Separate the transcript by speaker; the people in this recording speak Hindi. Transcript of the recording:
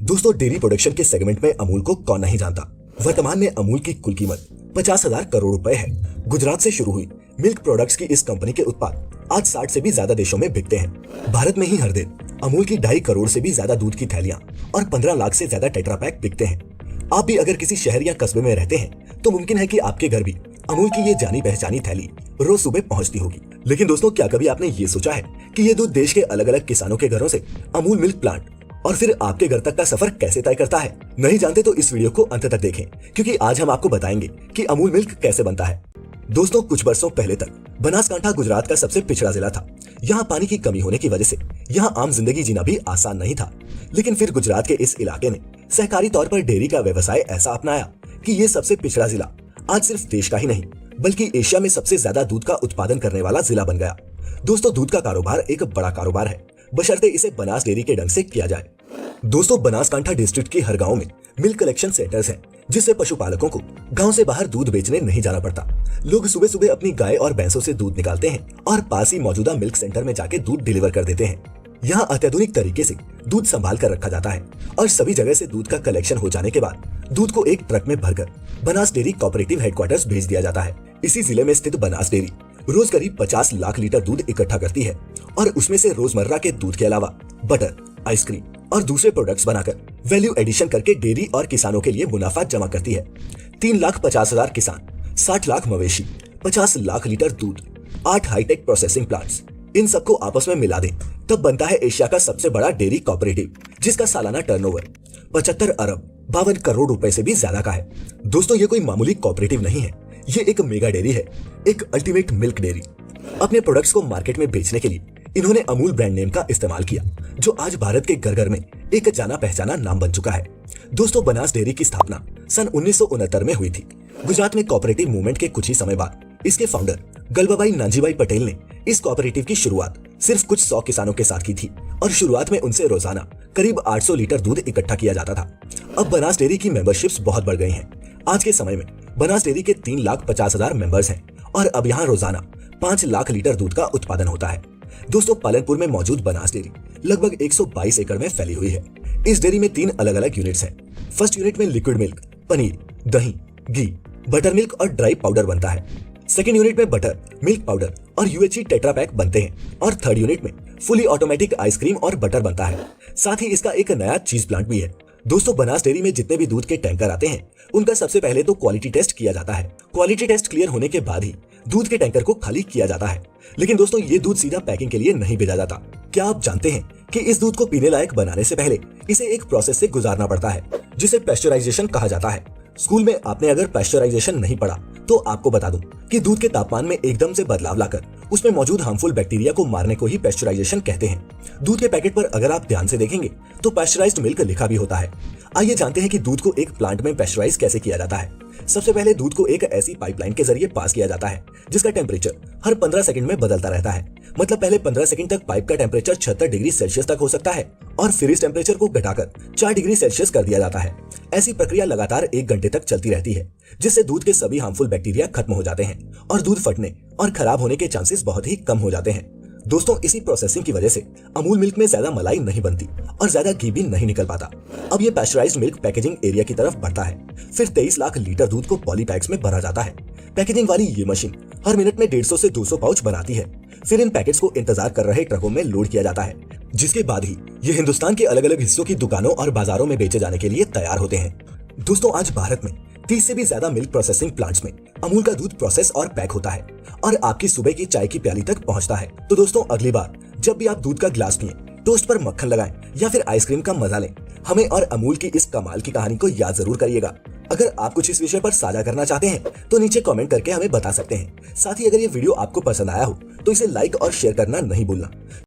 Speaker 1: दोस्तों, डेयरी प्रोडक्शन के सेगमेंट में अमूल को कौन नहीं जानता। वर्तमान में अमूल की कुल कीमत 50,000 करोड़ रुपए है। गुजरात से शुरू हुई मिल्क प्रोडक्ट्स की इस कंपनी के उत्पाद आज 60 से भी ज्यादा देशों में बिकते हैं। भारत में ही हर दिन अमूल की 2.5 करोड़ से भी ज्यादा दूध की थैलियां और 15 लाख से ज्यादा टेट्रा पैक बिकते हैं। आप भी अगर किसी शहर या कस्बे में रहते हैं तो मुमकिन है कि आपके घर भी अमूल की ये जानी पहचानी थैली रोज सुबह पहुंचती होगी। लेकिन दोस्तों, क्या कभी आपने ये सोचा है कि ये दूध देश के अलग अलग किसानों के घरों से अमूल मिल्क प्लांट और फिर आपके घर तक का सफर कैसे तय करता है? नहीं जानते तो इस वीडियो को अंत तक देखें, क्योंकि आज हम आपको बताएंगे कि अमूल मिल्क कैसे बनता है। दोस्तों, कुछ वर्षों पहले तक बनासकांठा गुजरात का सबसे पिछड़ा जिला था। यहाँ पानी की कमी होने की वजह से यहाँ आम जिंदगी जीना भी आसान नहीं था। लेकिन फिर गुजरात के इस इलाके ने सहकारी तौर पर डेयरी का व्यवसाय ऐसा अपनाया कि ये सबसे पिछड़ा जिला आज सिर्फ देश का ही नहीं बल्कि एशिया में सबसे ज्यादा दूध का उत्पादन करने वाला जिला बन गया। दोस्तों, दूध का कारोबार एक बड़ा कारोबार है, बशर्ते इसे बनास डेयरी के ढंग से किया जाए। दोस्तों, बनासकांठा डिस्ट्रिक्ट के हर गांव में मिल्क कलेक्शन सेंटर्स हैं, जिससे पशुपालकों को गांव से बाहर दूध बेचने नहीं जाना पड़ता। लोग सुबह सुबह अपनी गाय और भैंसों से दूध निकालते हैं और पास ही मौजूदा मिल्क सेंटर में जाके दूध डिलीवर कर देते हैं। यहाँ अत्याधुनिक तरीके से दूध संभाल कर रखा जाता है और सभी जगह से दूध का कलेक्शन हो जाने के बाद दूध को एक ट्रक में भरकर बनास डेयरी कोऑपरेटिव हेडक्वार्टर्स भेज दिया जाता है। इसी जिले में स्थित बनास डेयरी रोज करीब 50 लाख लीटर दूध इकट्ठा करती है और उसमें से रोजमर्रा के दूध के अलावा बटर, आइसक्रीम और दूसरे प्रोडक्ट्स बनाकर वैल्यू एडिशन करके डेयरी और किसानों के लिए मुनाफा जमा करती है। 3,50,000 किसान, 60 लाख मवेशी, 50 लाख लीटर दूध, 8 हाईटेक प्रोसेसिंग प्लांट्स, इन सबको आपस में मिला दें तब बनता है एशिया का सबसे बड़ा डेयरी कोऑपरेटिव, जिसका सालाना टर्नओवर 75 अरब 52 करोड़ रुपए से भी ज्यादा का है। दोस्तों, ये कोई मामूली कोऑपरेटिव नहीं है, ये एक मेगा डेयरी है, एक अल्टीमेट मिल्क डेयरी। अपने प्रोडक्ट्स को मार्केट में बेचने के लिए इन्होंने अमूल ब्रांड नेम का इस्तेमाल किया, जो आज भारत के घर घर में एक जाना पहचाना नाम बन चुका है। दोस्तों, बनास डेयरी की स्थापना सन 1969 में हुई थी। गुजरात में कोऑपरेटिव मूवमेंट के कुछ ही समय बाद इसके फाउंडर गलबाबाई नानजीभाई पटेल ने इस कोऑपरेटिव की शुरुआत सिर्फ कुछ 100 किसानों के साथ की थी और शुरुआत में उनसे रोजाना करीब 800 लीटर दूध इकट्ठा किया जाता था। अब बनास डेयरी की मेंबरशिप्स बहुत बढ़ गई हैं। आज के समय में बनास डेयरी के 3,50,000 मेंबर्स हैं और अब यहाँ रोजाना 5 लाख लीटर दूध का उत्पादन होता है। दोस्तों, पालनपुर में मौजूद बनास डेयरी लगभग 122 एकड़ में फैली हुई है। इस डेयरी में 3 अलग अलग यूनिट्स हैं। फर्स्ट यूनिट में लिक्विड मिल्क, पनीर, दही, घी, बटर मिल्क और ड्राई पाउडर बनता है। सेकेंड यूनिट में बटर, मिल्क पाउडर और यूएचई टेट्रा पैक बनते हैं और थर्ड यूनिट में फुली ऑटोमेटिक आइसक्रीम और बटर बनता है। साथ ही इसका एक नया चीज प्लांट भी है। दोस्तों, बनास डेयरी में जितने भी दूध के टैंकर आते हैं उनका सबसे पहले तो क्वालिटी टेस्ट किया जाता है। क्वालिटी टेस्ट क्लियर होने के बाद ही दूध के टैंकर को खाली किया जाता है। लेकिन दोस्तों, ये दूध सीधा पैकिंग के लिए नहीं भेजा जाता। क्या आप जानते हैं कि इस दूध को पीने लायक बनाने से पहले इसे एक प्रोसेस से गुजारना पड़ता है, जिसे पेस्चराइजेशन कहा जाता है। स्कूल में आपने अगर पेस्चराइजेशन नहीं पढ़ा तो आपको बता दूं कि दूध के तापमान में एकदम से बदलाव लाकर उसमें मौजूद हार्मफुल बैक्टीरिया को मारने को ही पेस्चराइजेशन कहते हैं। दूध के पैकेट पर अगर आप ध्यान से देखेंगे तो पेस्चराइज्ड मिल्क लिखा भी होता है। आइए जानते हैं कि दूध को एक प्लांट में पेस्चराइज कैसे किया जाता है। सबसे पहले दूध को एक ऐसी पाइपलाइन के जरिए पास किया जाता है जिसका टेम्परेचर हर 15 सेकंड में बदलता रहता है। मतलब पहले 15 सेकंड तक पाइप का टेम्परेचर 76 डिग्री सेल्सियस तक हो सकता है और फिर इस टेम्परेचर को घटाकर 4 डिग्री सेल्सियस कर दिया जाता है। ऐसी प्रक्रिया लगातार 1 घंटे तक चलती रहती है, जिससे दूध के सभी हार्मफुल बैक्टीरिया खत्म हो जाते हैं और दूध फटने और खराब होने के चांसेस बहुत ही कम हो जाते हैं। दोस्तों, इसी प्रोसेसिंग की वजह से अमूल मिल्क में ज्यादा मलाई नहीं बनती और ज्यादा घी भी नहीं निकल पाता। अब ये पेस्चराइज्ड मिल्क पैकेजिंग एरिया की तरफ बढ़ता है। फिर 23 लाख लीटर दूध को पॉली पैक्स में भरा जाता है। पैकेजिंग वाली ये मशीन हर मिनट में 150 से 200 पाउच बनाती है। फिर इन पैकेट्स को इंतजार कर रहे ट्रकों में लोड किया जाता है, जिसके बाद ही ये हिंदुस्तान के अलग अलग हिस्सों की दुकानों और बाजारों में बेचे जाने के लिए तैयार होते हैं। दोस्तों, आज भारत में 30 से भी ज्यादा मिल्क प्रोसेसिंग प्लांट्स में अमूल का दूध प्रोसेस और पैक होता है और आपकी सुबह की चाय की प्याली तक पहुंचता है। तो दोस्तों, अगली बार जब भी आप दूध का गिलास पिएं, टोस्ट पर मक्खन लगाएं या फिर आइसक्रीम का मजा लें, हमें और अमूल की इस कमाल की कहानी को याद जरूर करिएगा। अगर आप कुछ इस विषय पर साझा करना चाहते हैं तो नीचे कमेंट करके हमें बता सकते हैं। साथ ही अगर ये वीडियो आपको पसंद आया हो तो इसे लाइक और शेयर करना नहीं भूलना।